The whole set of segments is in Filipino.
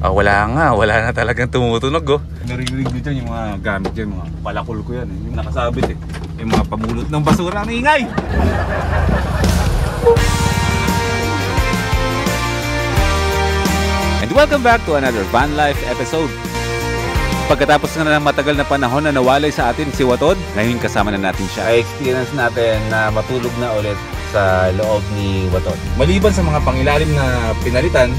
Wala na talagang tumutunog oh. Narinig nyo dyan yung mga gamit dyan, mga palakol ko yan yung nakasabit yung mga pamulot ng basura, ang ingay! And welcome back to another Van Life episode. Pagkatapos na ng matagal na panahon na nawalay sa atin si Watod, ngayon kasama na natin siya. I-experience natin na matulog na ulit sa loob ni Watod. Maliban sa mga pangilalim na pinalitan,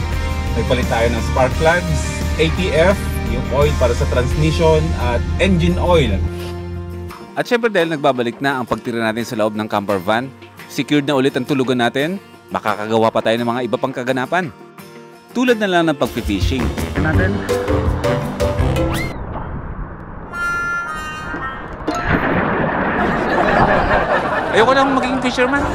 nagpalit tayo ng spark plugs, ATF, yung oil para sa transmission at engine oil. At syempre dahil nagbabalik na ang pagtira natin sa loob ng camper van, secured na ulit ang tulugan natin, makakagawa pa tayo ng mga iba pang kaganapan. Tulad na lang ng pag-fishing. Ayoko nang maging fisherman.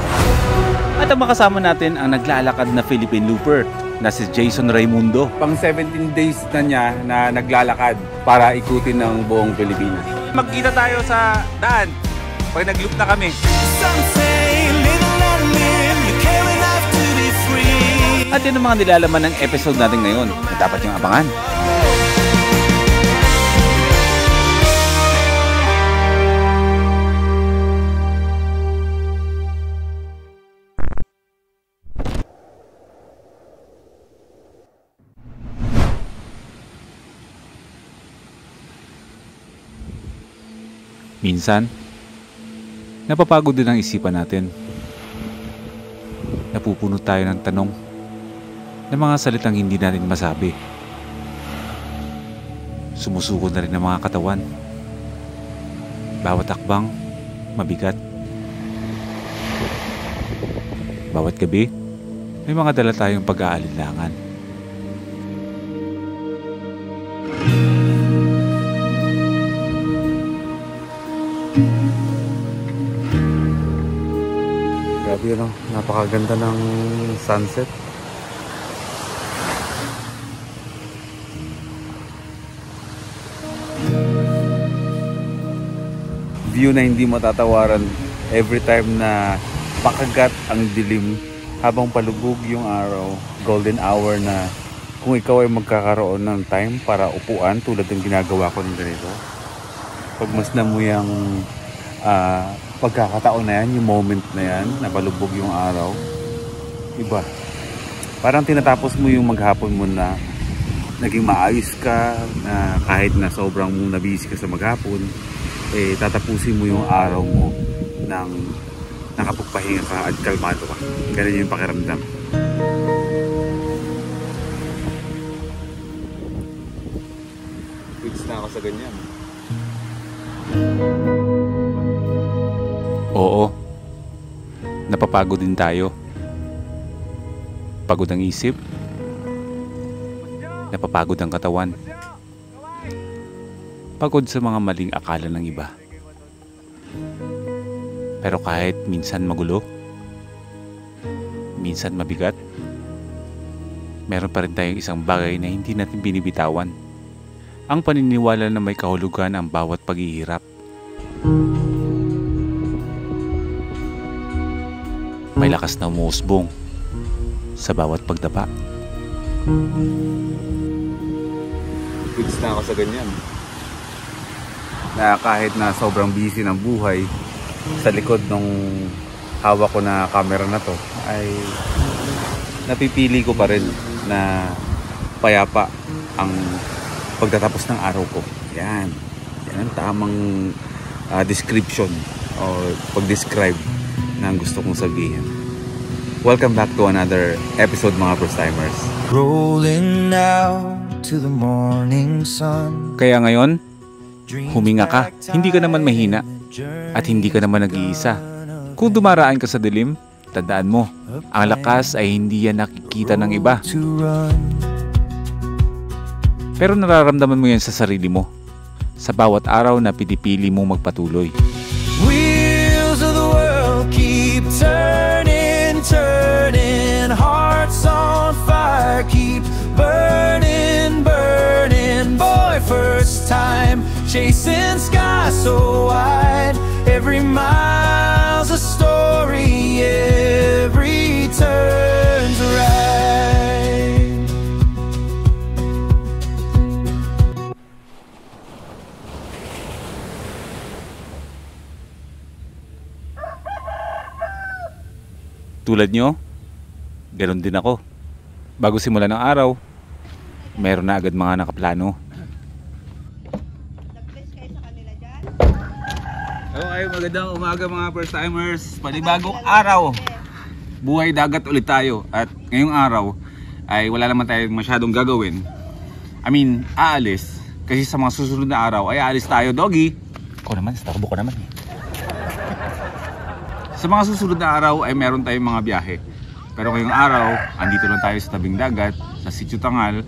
At ang makasama natin ang naglalakad na Philippine Looper na si Jason Raimundo. Pang 17 days na niya na naglalakad para ikutin ng buong Pilipinas. Magkita tayo sa daan pag nag-loop na kami. At yun ang mga nilalaman ng episode natin ngayon na dapat yung abangan. Minsan, napapagod din ang isipan natin. Napupuno tayo ng tanong ng mga salitang hindi natin masabi. Sumusuko na rin ang mga katawan. Bawat akbang, mabigat. Bawat gabi, may mga dala tayong pag-aalinlangan. Grabe no, napakaganda ng sunset. View na hindi matatawaran every time na pakagat ang dilim habang palubog yung araw. Golden hour na kung ikaw ay magkakaroon ng time para upuan tulad ng ginagawa ko ng ganito. Pagmasdan mo yung pagkakataon na yan, yung moment na yan, na palubog yung araw, iba. Parang tinatapos mo yung maghapon mo na naging maayos ka, na kahit na sobrang nabisi ka sa maghapon, tatapusin mo yung araw mo ng nakapagpahinga ka at kalmado ka. Ganun yung pakiramdam. Fix na ako sa ganyan. Oo, napapagod din tayo. Pagod ang isip, napapagod ang katawan, pagod sa mga maling akala ng iba. Pero kahit minsan magulo, minsan mabigat, meron pa rin tayong isang bagay na hindi natin binibitawan. Ang paniniwala na may kahulugan ang bawat paghihirap. May lakas na umuusbong sa bawat pagdapa. Fix na ako sa ganyan. Na kahit na sobrang busy ng buhay, sa likod ng hawak ko na camera na to, ay napipili ko pa rin na payapa ang pagtatapos ng araw ko. Yan. Yan ang tamang description o pag-describe na gusto kong sabihin. Welcome back to another episode mga first timers. Rolling now to the morning sun. Kaya ngayon, huminga ka. Hindi ka naman mahina at hindi ka naman nag-iisa. Kung dumaraan ka sa dilim, tandaan mo, ang lakas ay hindi yan nakikita ng iba. Pero nararamdaman mo yan sa sarili mo, sa bawat araw na pinipili mong magpatuloy. Wheels of the world keep turning, turning, hearts on fire keep burning, burning. Boy, first time chasing sky so wide, every mile's a story, every turn's right. tulad nyo, ganoon din ako. Bago simula ng araw, meron na agad mga nakaplano. Okay, magandang umaga mga first timers. Panibagong araw. Buhay dagat ulit tayo. At ngayong araw ay wala naman tayong masyadong gagawin. Aalis. Kasi sa mga susunod na araw ay aalis tayo, doggy. Ako naman, starbo ko naman eh. Sa mga susunod na araw ay meron tayong mga biyahe. Pero ngayong araw, andito lang tayo sa tabing dagat, sa Sitio Tangal.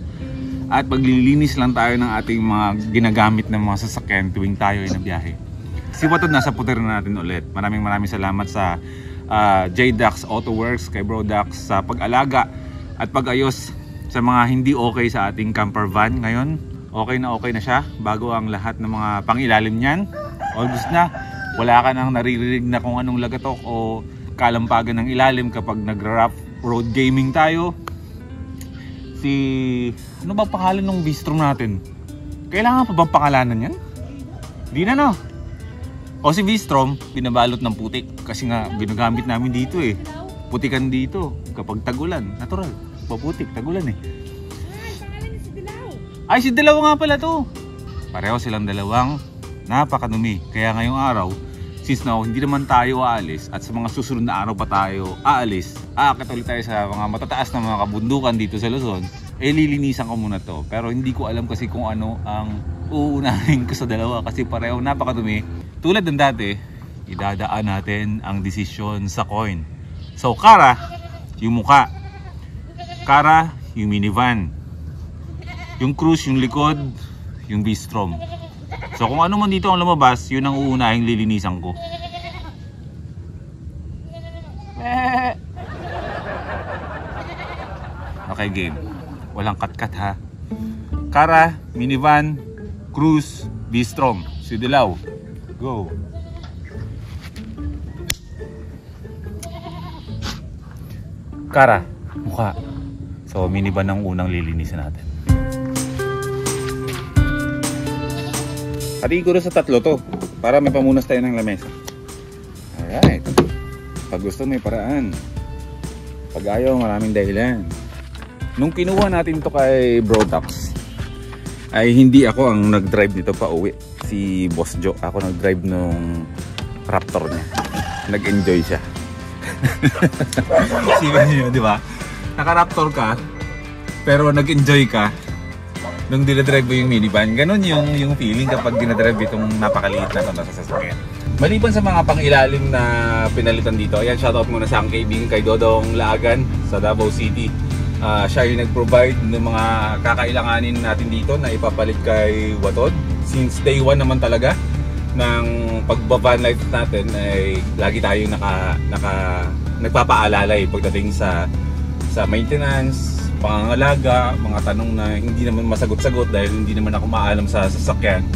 At maglilinis lang tayo ng ating mga ginagamit ng mga sasakyan tuwing tayo ay nabiyahe. Si Watod nasa puter na natin ulit. Maraming salamat sa J-Dax Auto Works, kay Bro Dax sa pag-alaga at pag-ayos sa mga hindi okay sa ating camper van ngayon. Okay na siya bago ang lahat ng mga pangilalim niyan. August na, wala ka nang naririnig na kung anong lagatok o kalampagan ng ilalim kapag nagra-rough road gaming tayo. Ano ba pangalan ng bistro natin? Kailangan pa bang pangalanan yan? Di na, no? O si Vistrom, binabalot ng putik kasi nga ginagamit namin dito eh. Putikan dito kapag tagulan, natural. Paputik, tagulan eh. Ay, si Dilaw nga pala to. Pareho silang dalawang napakadumi. Kaya ngayong araw, since now hindi naman tayo aalis at sa mga susunod na araw pa tayo aalis, aakit ulit tayo sa mga matataas na mga kabundukan dito sa Luzon, lilinisan ko muna to. Pero hindi ko alam kasi kung ano ang uunahin ko sa dalawa kasi pareho napakadumi. Tulad ng dati, idadaan natin ang desisyon sa coin. So, Kara, yung muka. Kara, yung minivan. Yung cruise, yung likod, yung Bistrom. So, kung ano man dito ang lumabas, yun ang uunahing lilinisan ko. Okay, game. Walang kat-kat ha. Kara, minivan, cruise, Bistrom. Si Dilaw. Go. Kara, mukha. So, minivan ang unang lilinisan natin. Hatiin ko sa tatlo to para may pamunas tayo ng lamesa. Alright. Pag gusto may paraan. Pag ayaw, maraming dahilan. Nung kinuha natin to kay Bro Dax, ay hindi ako ang nag-drive nito pa uwi. Si Boss Joe, ako nag-drive nung Raptor niya. Nag-enjoy siya. Sigan niyo, di ba? Naka-Raptor ka, pero nag-enjoy ka nung dinadrive mo yung minivan. Ganon yung feeling kapag dinadrive itong napakaliit na sasakyan. Maliban sa mga pangilalim na pinalitan dito, ayan, shoutout muna sa ang kaibigan kay Dodong Laagan sa Davao City. Siya yung nag-provide ng mga kakailanganin natin dito na ipapalit kay Watod. Since day 1 naman talaga ng pagbaban life natin ay lagi tayo nagpapaalalay pagdating sa maintenance, pangangalaga, mga tanong na hindi naman masagot-sagot dahil hindi naman ako maalam sa sasakyan.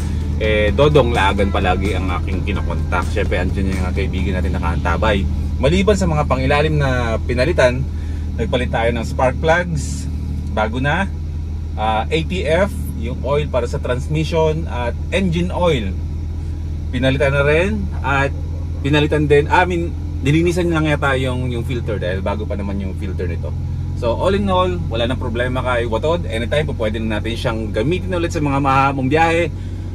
Dodong Laagan palagi ang aking kinakontak. Syempre andyan yung mga kaibigan natin nakaantabay. Maliban sa mga pangilalim na pinalitan, nagpalit tayo ng spark plugs, bago na, ATF, yung oil para sa transmission at engine oil. Pinalitan na rin at pinalitan din, nilinisan lang yata yung filter dahil bago pa naman yung filter nito. So all in all, wala nang problema kay Watod. Anytime po pwede na natin siyang gamitin ulit sa mga mahabang biyahe.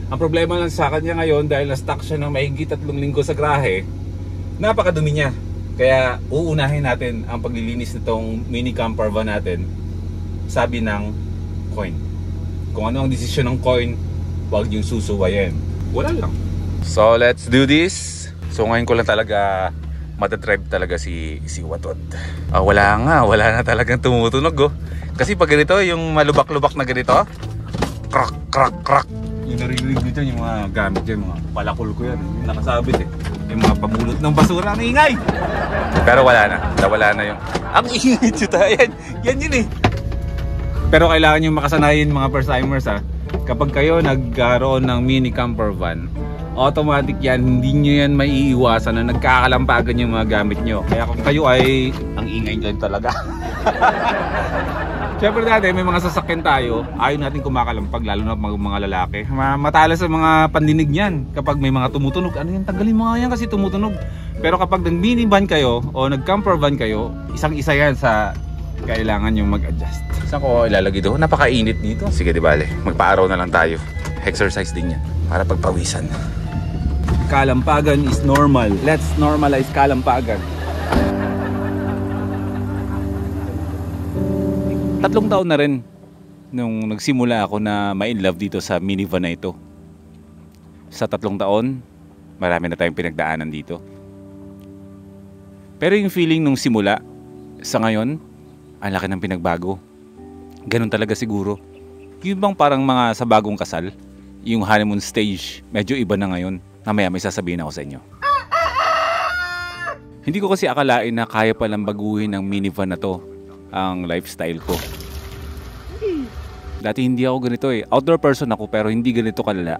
Ang problema lang sa kanya ngayon dahil na-stuck siya ng mahigit 3 linggo sa grahe, napakadumi niya. Kaya uunahin natin ang paglilinis nitong mini camper van natin, sabi ng coin. Kung ano ang desisyon ng coin, huwag yung susuwayin. Wala lang. So let's do this. So ngayon ko lang talaga matadrive talaga si Watod. Wala na talagang tumutunog oh. Kasi pag ganito, yung malubak-lubak na ganito, crack, crack, crack. Yung naririnig dito, yung mga gamit dyan, mga palakol ko yan. Yung nakasabit eh. Yung mga pamulot ng basura, ang ingay! Pero wala na yung... Ang ingay dito, yan yun eh. Pero kailangan nyo makasanayin mga first timers ha. Kapag kayo nagkaroon ng mini camper van, automatic yan, hindi nyo yan maiiwasan na nagkakalampagan yung mga gamit nyo. Kaya kung kayo ay ang ingay nyo talaga. Siyempre dati may mga sasakyan tayo, ayaw natin kumakalampag, lalo na mga lalaki. Matalas sa mga pandinig niyan kapag may mga tumutunog. Ano yan, tanggalin mo nga yan kasi tumutunog. Pero kapag nag-minivan kayo o nag-camper van kayo, isang-isa yan sa kailangan yung mag-adjust. Saan ko ilalagay doon? Napakainit dito. Sige, di bale, magpa-araw na lang tayo. Exercise din yan para pagpawisan. Kalampagan is normal. Let's normalize kalampagan. 3 taon na rin nung nagsimula ako na ma-in love dito sa minivan na ito. Sa 3 taon, marami na tayong pinagdaanan dito. Pero yung feeling nung simula, sa ngayon, ang laki ng pinagbago. Ganun talaga siguro. Yung bang parang mga sa bagong kasal, yung honeymoon stage, medyo iba na ngayon. Mamaya may sasabihin ako sa inyo. Hindi ko kasi akalain na kaya palang baguhin ng minivan na to ang lifestyle ko. Dati hindi ako ganito eh. Outdoor person ako pero hindi ganito kalala.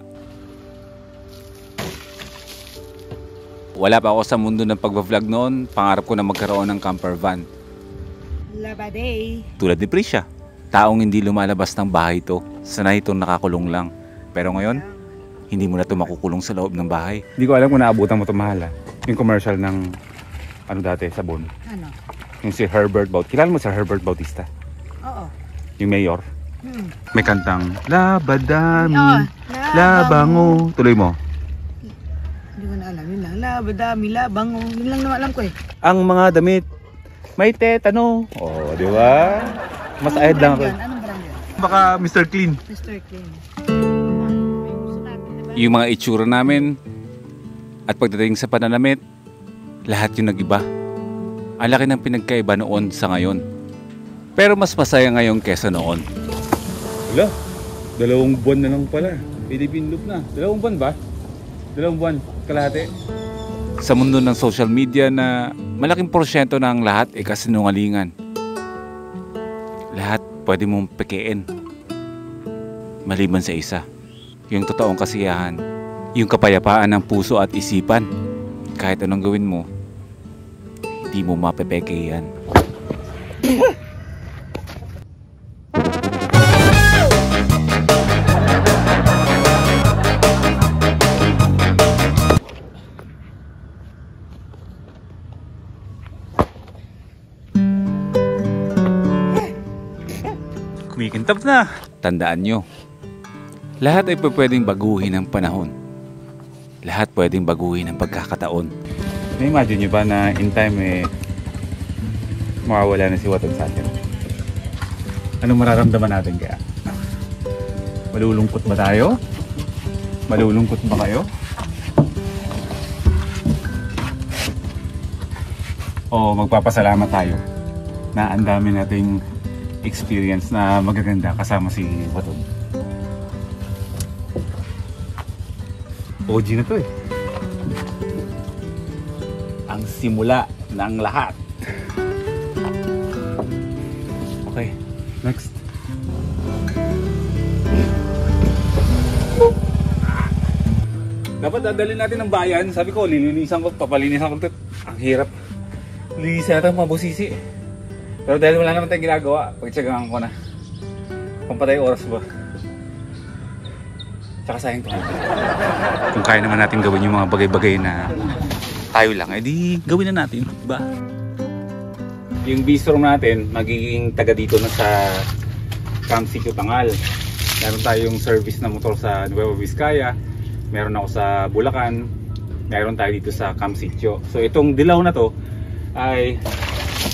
Wala pa ako sa mundo ng pagbablog noon. Pangarap ko na magkaroon ng camper van. Labaday. Tulad ni Prisha. Taong hindi lumalabas ng bahay to. Sanay itong nakakulong lang. Pero ngayon, hindi mo na ito makukulong sa loob ng bahay. Hindi ko alam kung naabutan mo ito mahal. Yung commercial ng ano dati, sabon. Ano? Yung si Herbert Bautista. Kilala mo si Herbert Bautista? Oo. Yung mayor. May kantang Labadami, Oh, Labango. Tuloy mo. Hindi ko na alam. Yun lang. Labadami, labango. Yun lang naman alam ko eh. Ang mga damit may tetano. Oh, di ba? Mas ayad lang ako. Anong brand yan? Baka Mr. Clean. Mr. Clean. Yung mga itsura namin at pagdating sa pananamit, lahat yung nag-iba. Ang laki ng pinagkaiba noon sa ngayon. Pero mas masaya ngayon kesa noon. Wala, 2 buwan na lang pala. Philippine loop na. 2 buwan ba? 2 buwan, kalahati. Sa mundo ng social media na malaking porsyento ng lahat ay kasinungalingan. Lahat pwede mong pekein. Maliban sa isa. Yung totoong kasiyahan. Yung kapayapaan ng puso at isipan. Kahit anong gawin mo, hindi mo mapepeke yan. Kumikintab na. Tandaan nyo, lahat ay pwedeng baguhin ng panahon. Lahat pwedeng baguhin ng pagkakataon. Na-imagine nyo ba na in time mawawala na si Waton sa atin? Anong mararamdaman natin kaya? Malulungkot ba tayo? Malulungkot ba kayo? O magpapasalamat tayo na ang dami nating experience na magaganda kasama si Waton? OG na to eh. Ang simula ng lahat. Okay, next. Dapat dadalhin natin ng bayan. Sabi ko, lilinisan ko, papalinisan ko. Ang hirap. Linisan natin mabusisi. Pero dahil wala naman tayong ginagawa, pagtsagaan ko na. Kung patay oras ba? Tsaka sayang to. Kung kaya naman natin gawin yung mga bagay-bagay na tayo lang, edi gawin na natin, diba? Yung bistro natin, magiging taga dito na sa Camp Sitio Tangal. Meron tayong service na motor sa Nueva Vizcaya, meron ako sa Bulacan, meron tayo dito sa Camp Sitio. So itong dilaw na to ay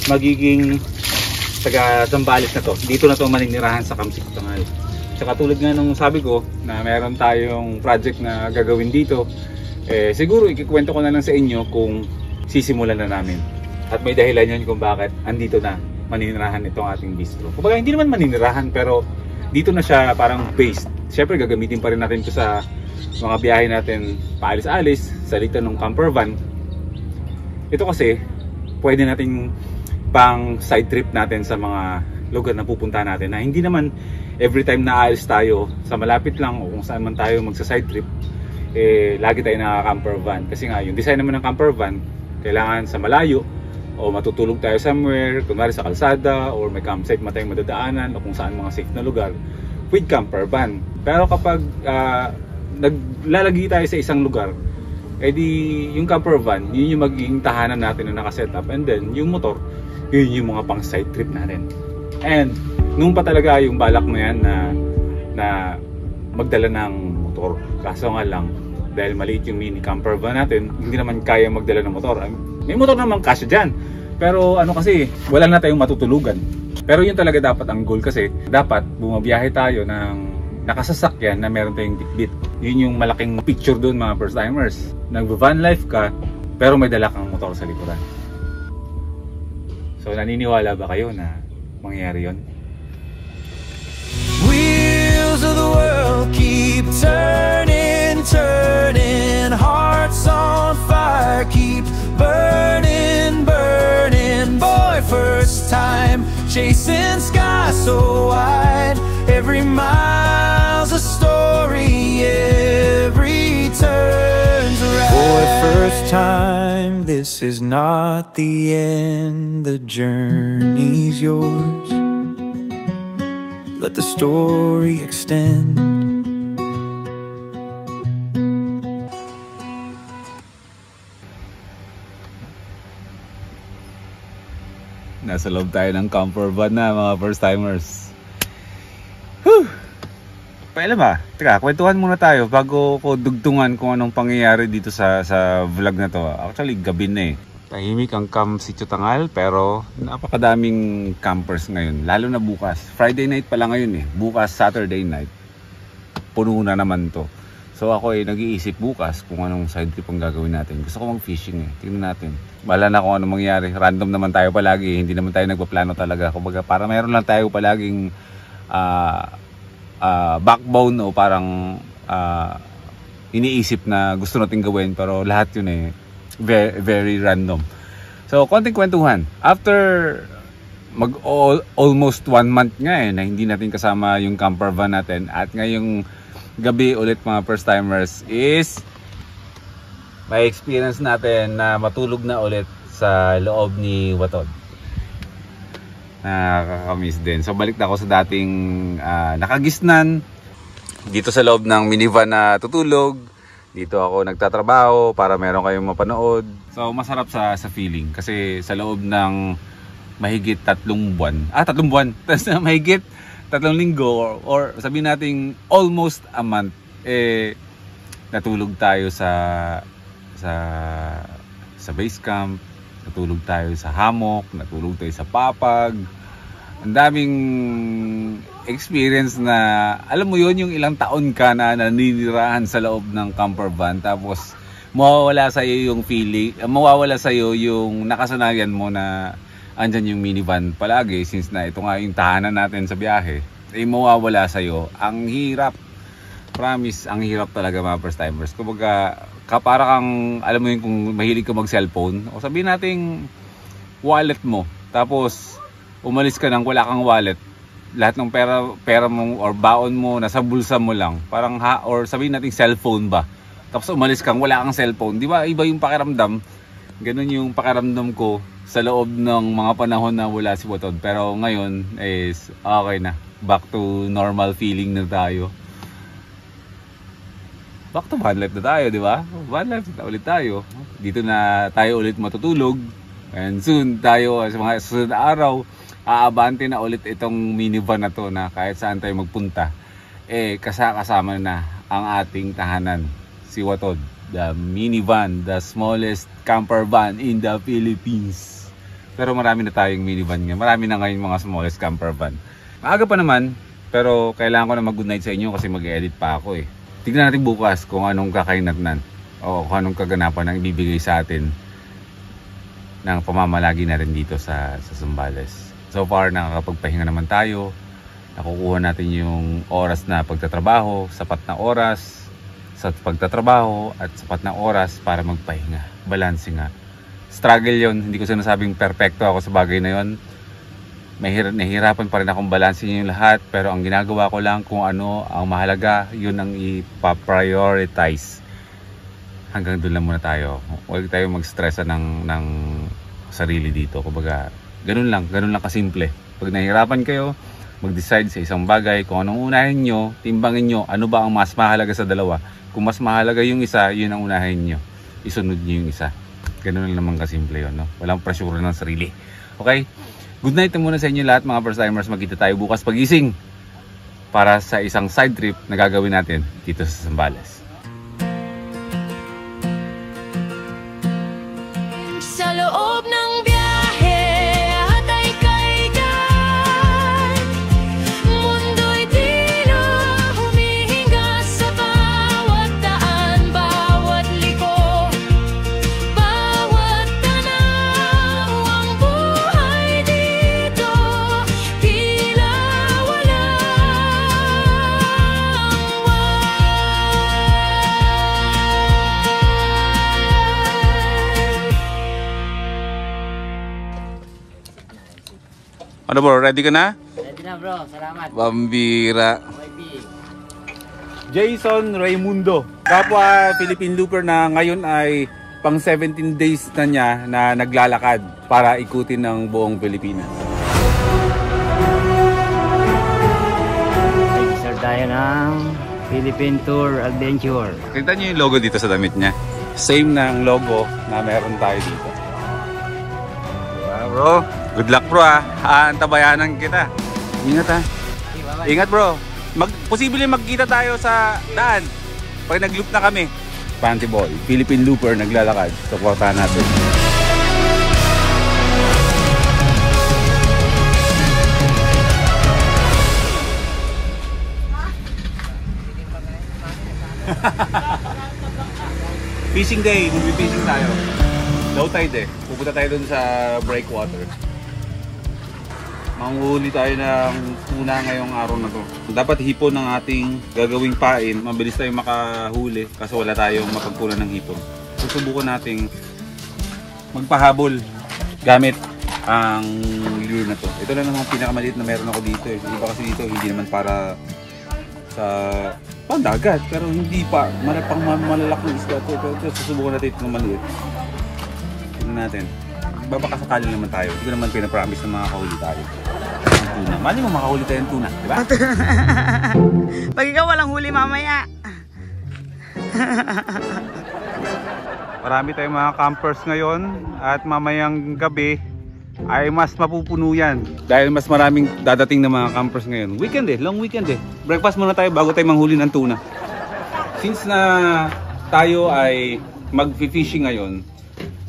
magiging taga Zambales na to. Dito na to maninirahan sa Camp Sitio Tangal. Tsaka tulad nga nung sabi ko na meron tayong project na gagawin dito, siguro ikikwento ko na lang sa inyo kung sisimulan na namin. At may dahilan yun kung bakit andito na maninirahan itong ating bistro. Kumbaga hindi naman maninirahan pero dito na siya parang based. Siyempre gagamitin pa rin natin ito sa mga biyahe natin paalis-alis sa litan ng camper van. Ito kasi pwede nating pang side trip natin sa mga lugar na pupunta natin na hindi naman every time na aalis tayo sa malapit lang o kung saan man tayo magsa side trip lagi tayo naka camper van kasi nga yung design naman ng camper van kailangan sa malayo o matutulog tayo somewhere, kunwari sa kalsada, or may campsite tayong madadaanan, o kung saan mga safe na lugar, with camper van. Pero kapag naglalagi tayo sa isang lugar, edi yung camper van, yun yung magiging tahanan natin na nakaset up, and then yung motor, yun yung mga pang side trip natin. And nung pa talaga yung balak na yan na magdala ng motor, kaso nga lang dahil maliit yung mini camper van natin, hindi naman kaya magdala ng motor. May motor naman kasya dyan, pero ano kasi, wala na tayong matutulugan. Pero yun talaga dapat ang goal, kasi dapat bumabiyahe tayo ng nakasasakyan na meron tayong bitbit. Yun yung malaking picture doon, mga first timers. Nag-van life ka, pero may dala kang motor sa likuran. So naniniwala ba kayo na mangyayari yun? Wheels of the world keep turning, turning. Hearts on fire keep burning, burning. Boy, first time chasing sky so wide. Every mile's a story, every turn's a ride. Boy, first time, this is not the end. The journey's yours. Let the story extend. Nasa loob tayo ng camper van na, mga first timers. Whew! Pailan ba? Teka, kwentuhan muna tayo bago ko dugtungan kung anong pangyayari dito sa vlog na to. Actually, gabi na eh. Tahimik ang Camp Sitio Tangal, pero napakadaming campers ngayon. Lalo na bukas. Friday night pala ngayon eh. Bukas, Saturday night. Puno na naman to. So ako eh, nag-iisip bukas kung anong side trip ang gagawin natin. Gusto ko mag-fishing eh. Tingnan natin. Bahala na kung anong mangyari. Random naman tayo palagi. Hindi naman tayo nagpaplano talaga. Kumbaga, para mayroon lang tayo palaging backbone o parang iniisip na gusto natin gawin. Pero lahat yun eh, very, very random. So, konting kwentuhan. After almost 1 month nga eh, na hindi natin kasama yung camper van natin. At ngayong gabi ulit, mga first timers, is may experience natin na matulog na ulit sa loob ni Watod. Nakakamiss din. So balik na ako sa dating nakagisnan dito sa loob ng minivan na tutulog. Dito ako nagtatrabaho para meron kayong mapanood. So masarap sa feeling, kasi sa loob ng mahigit 3 buwan. 3 buwan. Mahigit 3 linggo or sabihin nating almost a month, eh natulog tayo sa base camp, natulog tayo sa hammock, natulog tayo sa papag. Ang daming experience na, alam mo yon, yung ilang taon ka na naninirahan sa loob ng camper van, tapos mawawala sa iyo yung feeling, mawawala sa iyo yung nakasanayan mo na andyan yung minivan palagi, since na ito nga yung tahanan natin sa biyahe, eh mawawala sa iyo. Ang hirap, promise, ang hirap talaga, mga first timers. Kumbaga, para kang, alam mo yun, kung mahilig ka mag cellphone, o sabihin nating wallet mo, tapos umalis ka nang wala kang wallet, lahat ng pera mo or baon mo nasa bulsa mo lang, parang or sabihin nating cellphone ba, tapos umalis kang wala kang cellphone, di ba iba yung pakiramdam? Ganun yung pakiramdam ko sa loob ng mga panahon na wala si Watod. Pero ngayon is okay na, back to normal feeling na tayo. Back to van life na tayo, di ba? Van life na ulit tayo. Dito na tayo ulit matutulog. And soon tayo, sa mga susunod na araw, aabante na ulit itong minivan na to, na kahit saan tayo magpunta, eh kasama na ang ating tahanan, si Watod. The minivan, the smallest camper van in the Philippines. Pero marami na tayong minivan ngayon. Marami na ngayon mga smallest camper van. Maaga pa naman, pero kailangan ko na mag-good night sa inyo kasi mag-edit pa ako eh. Tignan natin bukas kung anong kakainatnan o kung anong kaganapan ang ibibigay sa atin ng pamamalagi na rin dito sa Zambales. So far, nakakapagpahinga naman tayo. Nakukuha natin yung oras na pagtatrabaho, sapat na oras sa pagtatrabaho at sapat na oras para magpahinga. Balance nga. Struggle yon. Hindi ko sinasabing perfecto ako sa bagay na yon. Nahihirapan pa rin akong balansin yung lahat, pero ang ginagawa ko lang kung ano ang mahalaga, yun ang ipa-prioritize. Hanggang doon lang muna tayo. Huwag tayo mag-stressa ng sarili dito. Kumbaga, ganun lang kasimple. Pag nahihirapan kayo, mag-decide sa isang bagay, kung anong unahin nyo, timbangin nyo, ano ba ang mas mahalaga sa dalawa. Kung mas mahalaga yung isa, yun ang unahin nyo. Isunod nyo yung isa. Ganun lang naman kasimple yun, no? Walang pressure ng sarili. Okay? Good night na muna sa inyo lahat mga first timers. Magkita tayo bukas pagising para sa isang side trip na gagawin natin dito sa Zambales. Sa loob ng biyahe at ay kaigan, mundo'y tila humihinga sa bawat daan, bawat liko, bawat tanaw. Ang buhay dito tila walang Ano bro, ready ka na? Ready na bro, salamat. Bambira. YB. Jason Raimundo, kapwa Philippine Looper na ngayon ay pang 17 days na niya na naglalakad para ikutin ng buong Pilipinas. Register tayo ng Philippine Tour Adventure. Kita niyo yung logo dito sa damit niya. Same na ang logo na meron tayo dito. Diba bro? Good luck bro ha. Antabayanan kita. Ingat ha. Ingat bro. Posible magkita tayo sa daan pag nag-loop na kami. Panty Boy, Philippine Looper naglalakad. Supportahan natin. Fishing day, mag-fishing tayo. Low tide eh. Pupunta tayo dun sa breakwater. Manghuli tayo ng tuna ngayong araw na to. Dapat hipon ng ating gagawing pain. Mabilis tayong makahuli kasi wala tayong mapagkulan ng hipon. Susubukan nating magpahabol gamit ang lure na to. Ito lang naman pinakamaliit na meron ako dito eh. Iba kasi dito hindi naman para sa pandagat pero hindi pa malapang malalaking isda to. Ito susubukan natin ito ng maliit. Tingnan natin. Babakasakali naman tayo. Hindi ko naman pinapromise na makakahuli tayo. Tuna. Mali mo makahuli tayo ng tuna, di ba? Pag ikaw walang huli mamaya. Marami tayong mga campers ngayon at mamayang gabi ay mas mapupuno yan. Dahil mas maraming dadating na mga campers ngayon. Weekend eh, long weekend eh. Breakfast muna tayo bago tayo manghuli ng tuna. Since na tayo ay mag-fishing ngayon,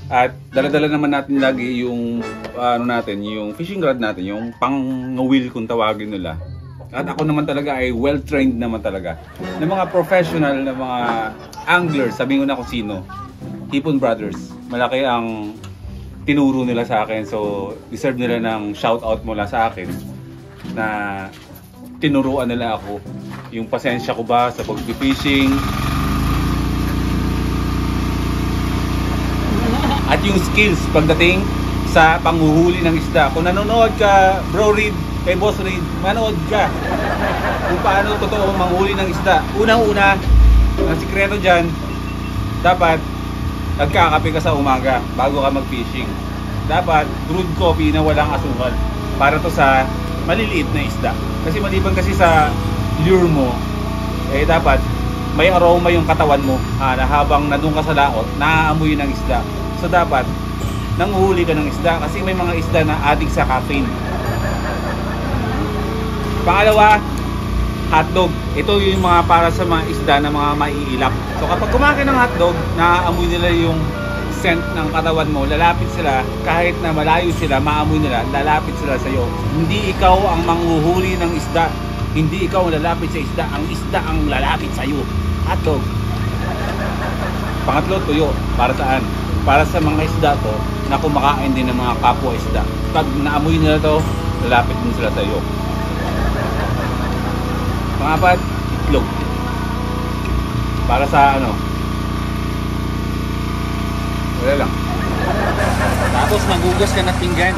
at dala-dala naman natin lagi yung yung fishing rod natin, yung pang-wheel kung tawagin nila. At ako naman talaga ay well-trained naman talaga. Ng mga professional na mga anglers, sabihin ko na kung sino. Hipon Brothers. Malaki ang tinuro nila sa akin. So, deserve nila ng shoutout mula sa akin na tinuruan nila ako. Yung pasensya ko ba sa pag-fishing, at yung skills pagdating sa panghuhuli ng isda. Kung nanonood ka, Bro Reed, kay Boss Reed, manood ka kung paano totoo manghuli ng isda. Unang-una, ang sikreto dyan, dapat nagkakape ka sa umaga bago ka mag-fishing. Dapat brewed coffee na walang asukal para to sa maliliit na isda. Kasi maliban kasi sa lure mo, eh dapat may aroma yung katawan mo na habang nandun ka sa laot, naaamoy ng isda. So dapat nanguhuli ka ng isda kasi may mga isda na addict sa caffeine. Pangalawa, hotdog. Ito yung mga para sa mga isda na mga maiilap. So kapag kumakain ng hotdog, naaamoy nila yung scent ng katawan mo, lalapit sila kahit na malayo sila, maamoy nila, lalapit sila sa iyo. Hindi ikaw ang manghuhuli ng isda. Hindi ikaw ang lalapit sa isda, ang isda ang lalapit sa iyo. Hotdog. Pangatlo, tuyo. Para saan? Para sa mga isda to na kumakain din ng mga kapwa isda. Pag naamoy nila to, lalapit din sila sa iyo. Pangapat, itlog. Para sa ano? Wala lang. Tapos magugas ka ng pinggan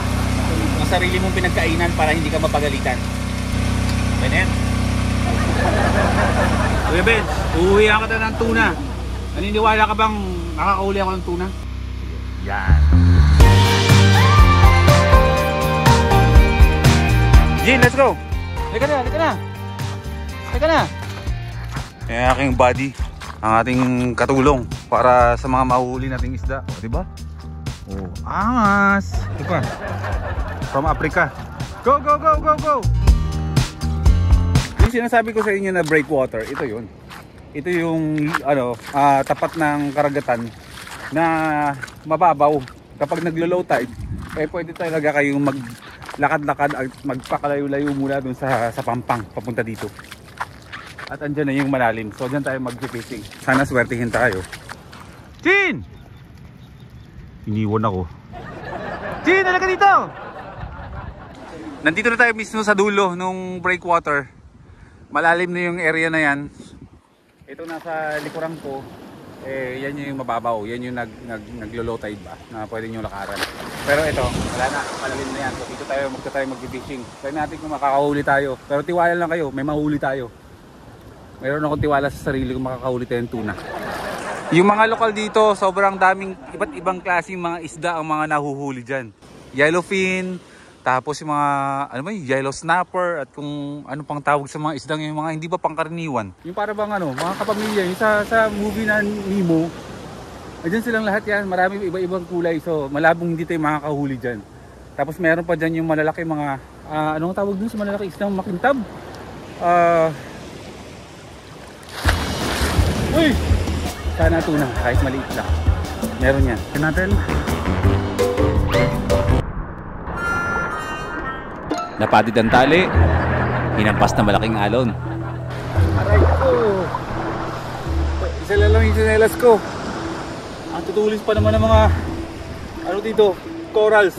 ng sarili mong pinagkainan para hindi ka mapagalitan. Ganyan. Kuya Ben, uuwi ako na ng tuna. Naniniwala ka bang makakauli ako ng tuna? Yan. Jin, let's go! Halika na, halika na! Halika na! Yung aking buddy, ang ating katulong para sa mga mahuhuli nating isda. O, diba? Oh, angas! Ito pa. From Africa. Go, go, go, go, go! Yung sinasabi ko sa inyo na breakwater, ito yun. Ito yung tapat ng karagatan na mababaw. Kapag naglo-low tide, pwede talaga kayong maglakad-lakad at magpakalayo-layo mula dun sa Pampang papunta dito. At andyan na yung malalim. So dyan tayo mag-fishing. Sana swertihin tayo. Chin! Iniwan ako. Chin, halika dito! Nandito na tayo mismo sa dulo nung breakwater. Malalim na yung area na yan. Ito nasa likuran ko. Yan yung mababaw. Yan yung naglo-low tide ba na pwede nyo lakaran. Pero ito, wala na. Malalim na yan. So dito tayo mag-fishing. Try natin kung makakahuli tayo. Pero tiwala lang kayo, may mahuli tayo. Mayroon akong tiwala sa sarili kung makakahuli tayong tuna. Yung mga lokal dito, sobrang daming iba't ibang klaseng mga isda ang mga nahuhuli dyan. Yellowfin, tapos yung mga yellow snapper, at kung ano pang tawag sa mga isdang yung mga hindi pa pangkaraniwan. Yung para bang mga kapamilya, yung sa movie na Nemo, andyan silang lahat yan. Marami iba-ibang kulay, so malabong hindi tayo makakahuli dyan. Tapos meron pa dyan yung malalaki mga, anong tawag dun sa malalaki isdang makintab? Uy! Sana tuna, kahit maliit lang. Meron yan. Tignan natin. Napadid ang tali, hinampas na malaking alon. Aray ko! Isa lang yung sinelas ko. Ang tutulis pa naman ng mga dito, corals.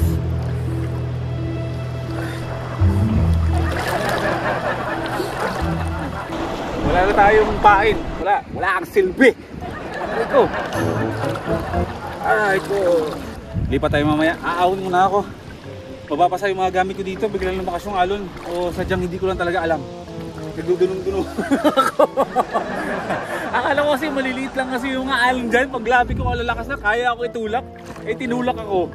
Wala na tayong pain. Wala kang silbi. Aray ko. Lipat tayo mamaya. Aawin muna ako. Mababasa yung mga gamit ko dito. Biglang lumakas yung alon. O sadyang hindi ko lang talaga alam. Nagdudunong-dunong ako. Akala ko kasi maliliit lang kasi yung alon dyan. Pag labi ko malalakas na, kaya ako itulak. Tinulak ako.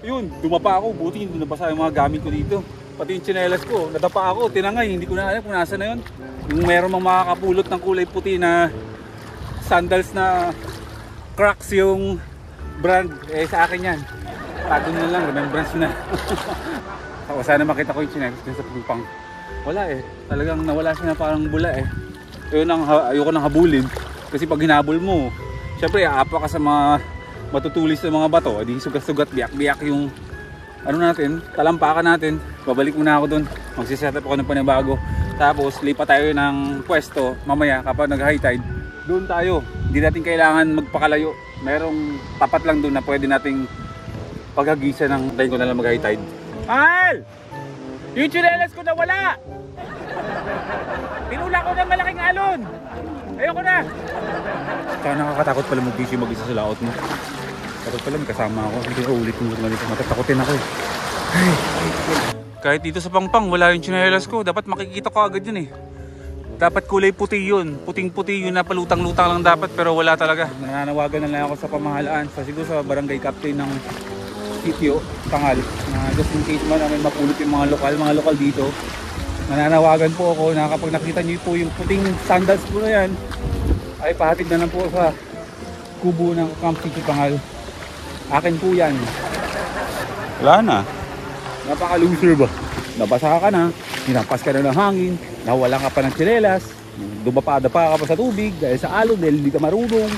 Yun, dumapa ako. Buti hindi nabasa yung mga gamit ko dito. Pati yung tsinelas ko, nadapa ako. Tinangay, hindi ko na alam kung nasa na yun. Yung meron mga makakapulot ng kulay puti na sandals na Crocs yung brand, sa akin yan. Tago na lang, remembrance na. Ako sana makita ko yung chinelas dun sa Pampang. Wala talagang nawala siya na parang bula ayoko nang habulin. Kasi pag hinabol mo, syempre aapa ka sa mga matutulis na mga bato, di sugat-sugat, biyak-biyak yung talampakan natin. Babalik muna ako dun, magsiset up ako ng panibago. Tapos lipat tayo ng pwesto mamaya kapag nag-high tide. Doon tayo, hindi natin kailangan magpakalayo. Merong tapat lang doon na pwede nating paghagisa ng tayo ko na lang mag-high tide. Mahal! Yung tsinelas ko na wala! Tinula ko ng malaking alon! Ayoko na! Saka nakakatakot pala mag-fishing mag-isa sa laot mo. Takot pala may kasama ako. Hindi ko ulit yung dito. Matatakotin ako Ay. Kahit dito sa Pampang, wala yung tsinelas ko. Dapat makikita ko agad yun Dapat kulay puti yun. Puting-puti yun na palutang-lutang lang dapat. Pero wala talaga. Nananawagan na lang ako sa pamahalaan. Siguro sa barangay captain ng sitio, Tangal. Just in case man may mapulot yung mga lokal dito. Nananawagan po ako na kapag nakita nyo po yung puting sandals po na yan, ay pahatid na lang po sa kubo ng Camp City Tangal. Akin po yan. Wala na. Napaka-loser ba? Nabasa ka na, hinampas ka na ng hangin, nawala ka pa ng tsinelas, dumapa-dapa ka pa sa tubig dahil sa alon, dahil hindi ka marunong,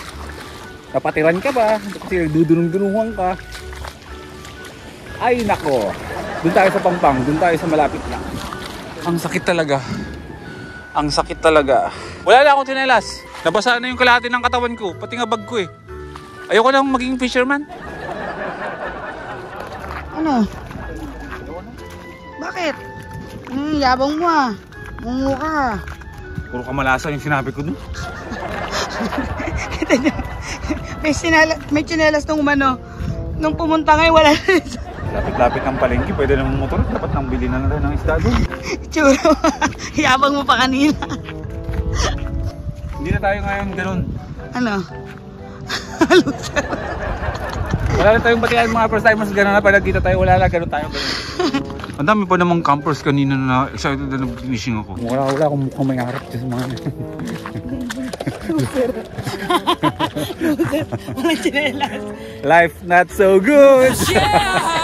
napatiran ka pa kasi nagdudunong-dunungan ka. Ay nako, doon tayo sa Pampang, doon tayo sa malapit lang. Ang sakit talaga. Ang sakit talaga. Wala na akong tsinelas. Nabasa na yung kalahati ng katawan ko, pati nga bag ko Ayoko nang maging fisherman. Ano? Bakit? Yabang mo Mungu ka. Puro kamalasa yung sinabi ko dun. May tsinelas nung nung pumunta ngayon wala na. Lapit-lapit ng palengke, pwede naman motor. Dapat nang bili na rin ng isda doon. Tsura, yabang mo pa kanina. Hindi na tayo ngayon ganun. Ano? Wala na tayong batian mga first timers ganun na. Pag nagkita tayo, wala na ganun tayo ganun. Ang dami pa namang campers kanina na excited na finishing ako. Wala akong mukhang may harap sa mga Walang chinelas. Life not so good! Yeah.